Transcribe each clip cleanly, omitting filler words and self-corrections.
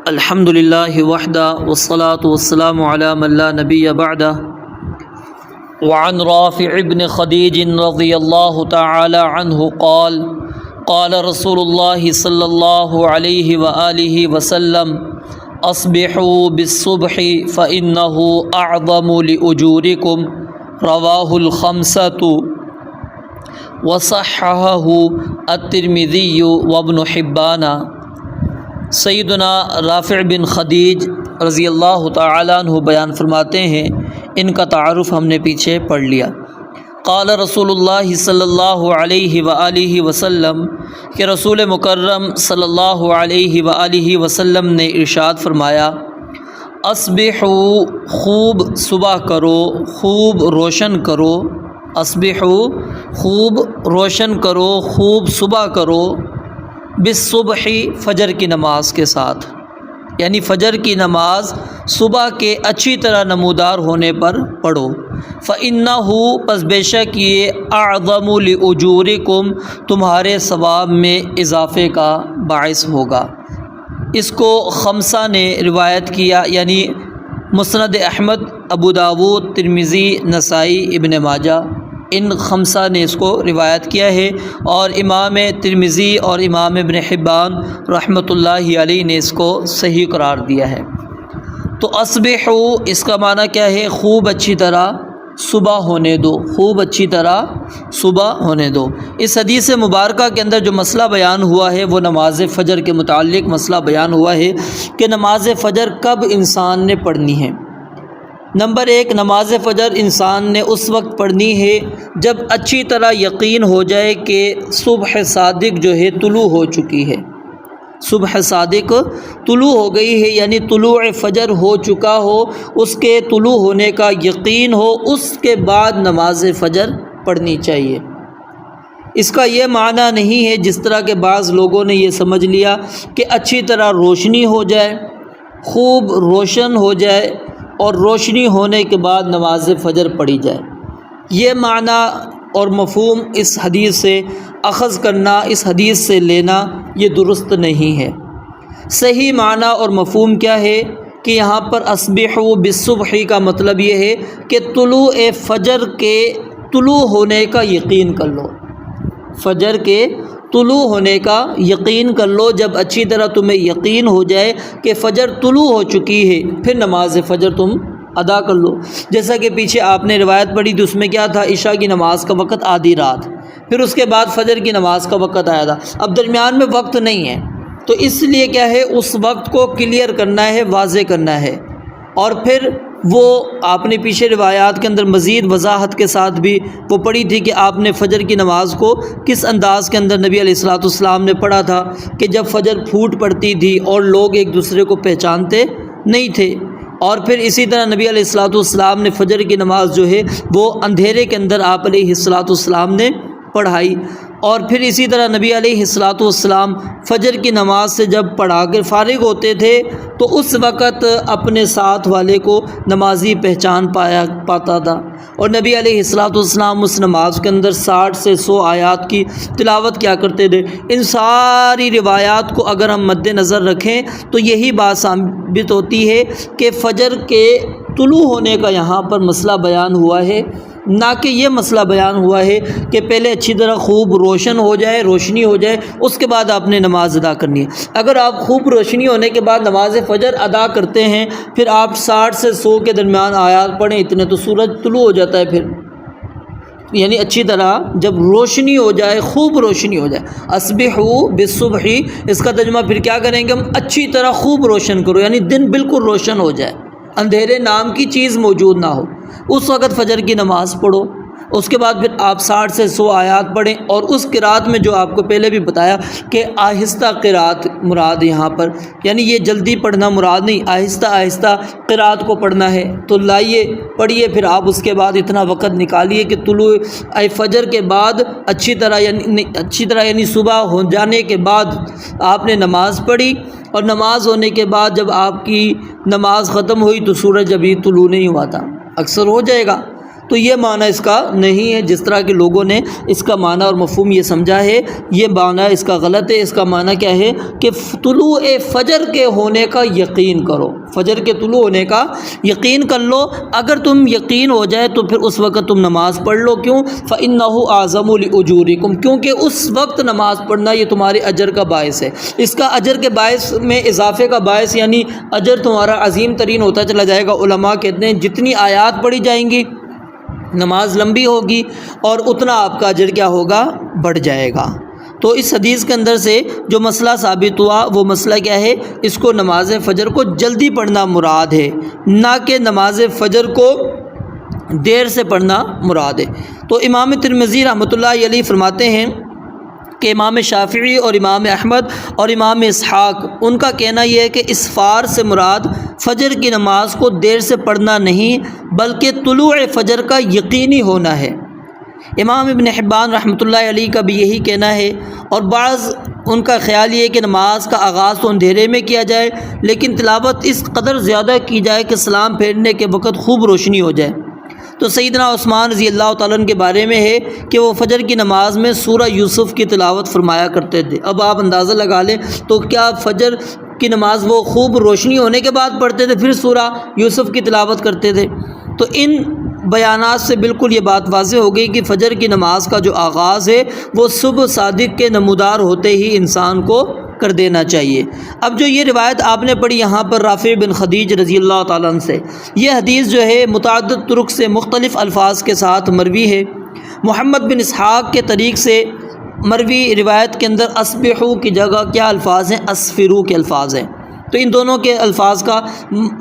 الحمد للہ وحدہ والصلاة والسلام علی من لا نبی بعدہ وعن رافع بن خدیج رضی اللہ تعالی عنہ قال قال رسول اللہ صلی اللہ علیہ وآلہ وسلم اصبحوا بالصبح فإنه اعظم لأجورکم رواہ الخمسۃ وصححہ الترمذی وابن حبان۔ سیدنا رافع بن خدیج رضی اللہ تعالیٰ عنہ بیان فرماتے ہیں، ان کا تعارف ہم نے پیچھے پڑھ لیا۔ قال رسول اللہ صلی اللہ علیہ وآلہ وسلم کہ رسول مکرم صلی اللہ علیہ وآلہ وسلم نے ارشاد فرمایا، اصبحوا خوب صبح کرو، خوب روشن کرو، اصبحوا خوب روشن کرو، خوب صبح کرو، بالصبح فجر کی نماز کے ساتھ، یعنی فجر کی نماز صبح کے اچھی طرح نمودار ہونے پر پڑھو۔ فَإِنَّهُ پس بے شک یہ اعظم لِأُجُورِكُمْ تمہارے ثواب میں اضافے کا باعث ہوگا۔ اس کو خمسہ نے روایت کیا، یعنی مسند احمد، ابو داود، ترمذی، نسائی، ابن ماجہ، ان خمسہ نے اس کو روایت کیا ہے، اور امام ترمذی اور امام ابن حبان رحمۃ اللہ علیہ نے اس کو صحیح قرار دیا ہے۔ تو اصبحوا اس کا معنی کیا ہے؟ خوب اچھی طرح صبح ہونے دو، خوب اچھی طرح صبح ہونے دو۔ اس حدیث مبارکہ کے اندر جو مسئلہ بیان ہوا ہے وہ نماز فجر کے متعلق مسئلہ بیان ہوا ہے کہ نماز فجر کب انسان نے پڑھنی ہے۔ نمبر ایک، نماز فجر انسان نے اس وقت پڑھنی ہے جب اچھی طرح یقین ہو جائے کہ صبح صادق جو ہے طلوع ہو چکی ہے، صبح صادق طلوع ہو گئی ہے، یعنی طلوع فجر ہو چکا ہو، اس کے طلوع ہونے کا یقین ہو، اس کے بعد نماز فجر پڑھنی چاہیے۔ اس کا یہ معنی نہیں ہے جس طرح کے بعض لوگوں نے یہ سمجھ لیا کہ اچھی طرح روشنی ہو جائے، خوب روشن ہو جائے اور روشنی ہونے کے بعد نماز فجر پڑھی جائے۔ یہ معنی اور مفہوم اس حدیث سے اخذ کرنا، اس حدیث سے لینا، یہ درست نہیں ہے۔ صحیح معنی اور مفہوم کیا ہے کہ یہاں پر اصبحوا بالصبح کا مطلب یہ ہے کہ طلوع فجر کے طلوع ہونے کا یقین کر لو، فجر کے طلوع ہونے کا یقین کر لو۔ جب اچھی طرح تمہیں یقین ہو جائے کہ فجر طلوع ہو چکی ہے، پھر نماز فجر تم ادا کر لو۔ جیسا کہ پیچھے آپ نے روایت پڑھی تھی، اس میں کیا تھا؟ عشاء کی نماز کا وقت آدھی رات، پھر اس کے بعد فجر کی نماز کا وقت آیا تھا۔ اب درمیان میں وقت نہیں ہے، تو اس لیے کیا ہے، اس وقت کو کلیئر کرنا ہے، واضح کرنا ہے۔ اور پھر وہ آپ نے پیچھے روایات کے اندر مزید وضاحت کے ساتھ بھی وہ پڑھی تھی کہ آپ نے فجر کی نماز کو کس انداز کے اندر نبی علیہ الصلوۃ والسلام نے پڑھا تھا کہ جب فجر پھوٹ پڑتی تھی اور لوگ ایک دوسرے کو پہچانتے نہیں تھے۔ اور پھر اسی طرح نبی علیہ الصلوۃ والسلام نے فجر کی نماز جو ہے وہ اندھیرے کے اندر آپ علیہ الصلوۃ والسلام نے پڑھائی۔ اور پھر اسی طرح نبی علیہ الصلوۃ والسلام فجر کی نماز سے جب پڑھا کر فارغ ہوتے تھے تو اس وقت اپنے ساتھ والے کو نمازی پہچان پاتا تھا، اور نبی علیہ الصلوۃ والسلام اس نماز کے اندر 60 سے 100 آیات کی تلاوت کیا کرتے تھے۔ ان ساری روایات کو اگر ہم مد نظر رکھیں تو یہی بات ثابت ہوتی ہے کہ فجر کے طلوع ہونے کا یہاں پر مسئلہ بیان ہوا ہے، نہ کہ یہ مسئلہ بیان ہوا ہے کہ پہلے اچھی طرح خوب روشن ہو جائے، روشنی ہو جائے، اس کے بعد آپ نے نماز ادا کرنی ہے۔ اگر آپ خوب روشنی ہونے کے بعد نماز فجر ادا کرتے ہیں، پھر آپ 60 سے 100 کے درمیان آیات پڑھیں، اتنے تو سورج طلوع ہو جاتا ہے۔ پھر یعنی اچھی طرح جب روشنی ہو جائے، خوب روشنی ہو جائے۔ اصبحوا بالصبح، اس کا ترجمہ پھر کیا کریں گے ہم؟ اچھی طرح خوب روشن کرو، یعنی دن بالکل روشن ہو جائے، اندھیرے نام کی چیز موجود نہ ہو، اس وقت فجر کی نماز پڑھو۔ اس کے بعد پھر آپ 60 سے 100 آیات پڑھیں، اور اس قرات میں جو آپ کو پہلے بھی بتایا کہ آہستہ قرات مراد یہاں پر، یعنی یہ جلدی پڑھنا مراد نہیں، آہستہ آہستہ قرات کو پڑھنا ہے۔ تو لائیے پڑھیے، پھر آپ اس کے بعد اتنا وقت نکالیے کہ طلوع فجر کے بعد اچھی طرح یعنی صبح ہو جانے کے بعد آپ نے نماز پڑھی، اور نماز ہونے کے بعد جب آپ کی نماز ختم ہوئی تو سورج ابھی طلوع نہیں ہوا تھا، اکثر ہو جائے گا، تو یہ معنی اس کا نہیں ہے جس طرح کے لوگوں نے اس کا معنی اور مفہوم یہ سمجھا ہے، یہ معنی اس کا غلط ہے۔ اس کا معنی کیا ہے کہ طلوع فجر کے ہونے کا یقین کرو، فجر کے طلوع ہونے کا یقین کر لو۔ اگر تم یقین ہو جائے تو پھر اس وقت تم نماز پڑھ لو۔ کیوں؟ فَإِنَّهُ أَعْظَمُ لِأُجُورِكُمْ، کیونکہ اس وقت نماز پڑھنا یہ تمہارے اجر کا باعث ہے، اس کا اجر کے باعث میں اضافے کا باعث، یعنی اجر تمہارا عظیم ترین ہوتا چلا جائے گا۔ علماء کہتے ہیں جتنی آیات پڑھی جائیں گی نماز لمبی ہوگی اور اتنا آپ کا اجر کیا ہوگا؟ بڑھ جائے گا۔ تو اس حدیث کے اندر سے جو مسئلہ ثابت ہوا وہ مسئلہ کیا ہے؟ اس کو نماز فجر کو جلدی پڑھنا مراد ہے، نہ کہ نماز فجر کو دیر سے پڑھنا مراد ہے۔ تو امام ترمذی رحمۃ اللہ علیہ فرماتے ہیں کہ امام شافعی اور امام احمد اور امام اسحاق ان کا کہنا یہ ہے کہ اسفار سے مراد فجر کی نماز کو دیر سے پڑھنا نہیں بلکہ طلوع فجر کا یقینی ہونا ہے۔ امام ابن حبان رحمۃ اللہ علیہ کا بھی یہی کہنا ہے، اور بعض ان کا خیال یہ ہے کہ نماز کا آغاز تو اندھیرے میں کیا جائے لیکن تلاوت اس قدر زیادہ کی جائے کہ سلام پھیرنے کے وقت خوب روشنی ہو جائے۔ تو سیدنا عثمان رضی اللہ تعالیٰ عنہ کے بارے میں ہے کہ وہ فجر کی نماز میں سورہ یوسف کی تلاوت فرمایا کرتے تھے۔ اب آپ اندازہ لگا لیں تو کیا فجر کی نماز وہ خوب روشنی ہونے کے بعد پڑھتے تھے پھر سورہ یوسف کی تلاوت کرتے تھے؟ تو ان بیانات سے بالکل یہ بات واضح ہو گئی کہ فجر کی نماز کا جو آغاز ہے وہ صبح صادق کے نمودار ہوتے ہی انسان کو کر دینا چاہیے۔ اب جو یہ روایت آپ نے پڑھی یہاں پر رافع بن خدیج رضی اللہ تعالیٰ عنہ سے، یہ حدیث جو ہے متعدد طرق سے مختلف الفاظ کے ساتھ مروی ہے۔ محمد بن اسحاق کے طریق سے مروی روایت کے اندر اسبحوا کی جگہ کیا الفاظ ہیں؟ اسفروا کے الفاظ ہیں۔ تو ان دونوں کے الفاظ کا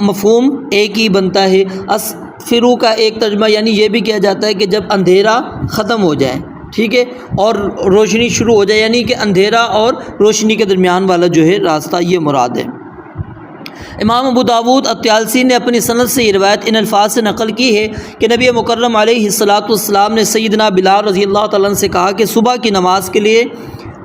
مفہوم ایک ہی بنتا ہے۔ اسفروا کا ایک ترجمہ یعنی یہ بھی کیا جاتا ہے کہ جب اندھیرا ختم ہو جائے، ٹھیک ہے، اور روشنی شروع ہو جائے، یعنی کہ اندھیرا اور روشنی کے درمیان والا جو ہے راستہ، یہ مراد ہے۔ امام ابو داود الطیالسی نے اپنی سند سے یہ روایت ان الفاظ سے نقل کی ہے کہ نبی مکرم علیہ الصلاۃ نے سیدنا بلال رضی اللہ تعالیٰ عنہ سے کہا کہ صبح کی نماز کے لیے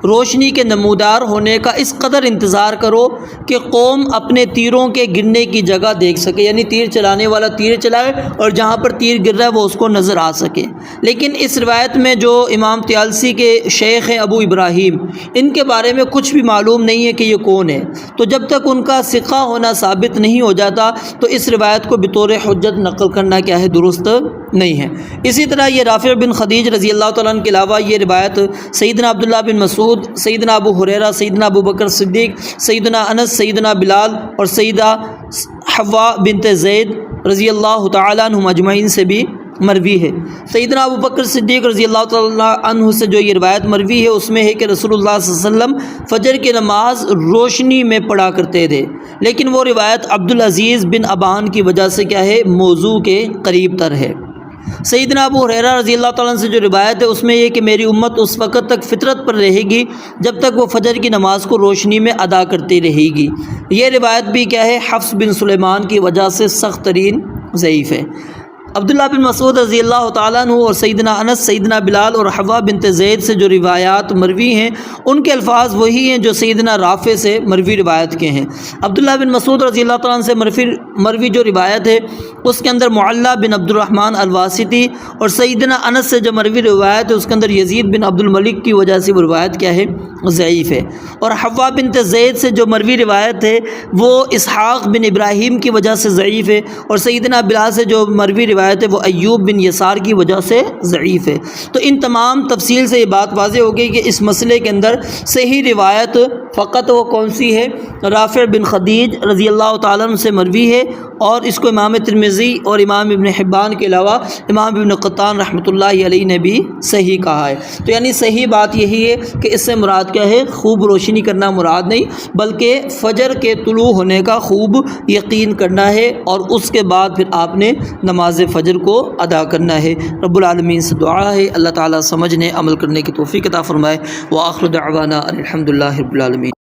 روشنی کے نمودار ہونے کا اس قدر انتظار کرو کہ قوم اپنے تیروں کے گرنے کی جگہ دیکھ سکے، یعنی تیر چلانے والا تیر چلائے اور جہاں پر تیر گر رہا ہے وہ اس کو نظر آ سکے۔ لیکن اس روایت میں جو امام طیالسی کے شیخ ہیں ابو ابراہیم، ان کے بارے میں کچھ بھی معلوم نہیں ہے کہ یہ کون ہے، تو جب تک ان کا ثقہ ہونا ثابت نہیں ہو جاتا تو اس روایت کو بطور حجت نقل کرنا کیا ہے؟ درست نہیں ہے۔ اسی طرح یہ رافع بن خدیج رضی اللہ تعالیٰ عنہ کے علاوہ یہ روایت سیدنا عبداللہ بن مسعود، سیدنا ابو ہریرہ، سیدنا ابو بکر صدیق، سیدنا انس، سیدنا بلال اور سیدہ حوا بنت زید رضی اللہ تعالیٰ عنہم اجمعین سے بھی مروی ہے۔ سیدنا ابو بکر صدیق رضی اللہ تعالیٰ عنہ سے جو یہ روایت مروی ہے اس میں ہے کہ رسول اللہ صلی اللہ علیہ وسلم فجر کی نماز روشنی میں پڑھا کرتے تھے، لیکن وہ روایت عبدالعزیز بن ابان کی وجہ سے کیا ہے؟ موضوع کے قریب تر ہے۔ سیدنا ابو ہریرہ رضی اللہ تعالیٰ عنہ سے جو روایت ہے اس میں یہ کہ میری امت اس وقت تک فطرت پر رہے گی جب تک وہ فجر کی نماز کو روشنی میں ادا کرتی رہے گی۔ یہ روایت بھی کیا ہے؟ حفص بن سلیمان کی وجہ سے سخت ترین ضعیف ہے۔ عبداللہ بن مسعود رضی اللہ تعالیٰ عنہ اور سیدنا انس، سیدنا بلال اور حوا بنت زید سے جو روایات مروی ہیں ان کے الفاظ وہی ہیں جو سیدنا رافع سے مروی روایت کے ہیں۔ عبداللہ بن مسعود رضی اللہ تعالیٰ عنہ سے مروی جو روایت ہے اس کے اندر معلّہ بن عبد الرحمن الواسطی، اور سیدنا انس سے جو مروی روایت ہے اس کے اندر یزید بن عبد الملک کی وجہ سے وہ روایت کیا ہے؟ ضعیف ہے۔ اور حوا بنت زید سے جو مروی روایت ہے وہ اسحاق بن ابراہیم کی وجہ سے ضعیف ہے، اور سیدنا بلال سے جو مروی روایت ہے وہ ایوب بن یسار کی وجہ سے ضعیف ہے۔ تو ان تمام تفصیل سے یہ بات واضح ہو گئی کہ اس مسئلے کے اندر صحیح روایت فقط وہ کون سی ہے؟ رافع بن خدیج رضی اللہ تعالیٰ عنہ سے مروی ہے، اور اس کو امام ترمذی اور امام ابن حبان کے علاوہ امام ابن قطان رحمۃ اللہ علیہ نے بھی صحیح کہا ہے۔ تو یعنی صحیح بات یہی ہے کہ اس سے مراد کیا ہے؟ خوب روشنی کرنا مراد نہیں بلکہ فجر کے طلوع ہونے کا خوب یقین کرنا ہے، اور اس کے بعد پھر آپ نے نماز فجر کو ادا کرنا ہے۔ رب العالمین سے دعا ہے اللہ تعالیٰ سمجھنے عمل کرنے کی توفیق عطا فرمائے۔ وآخر دعوانا الحمدللہ رب العالمین۔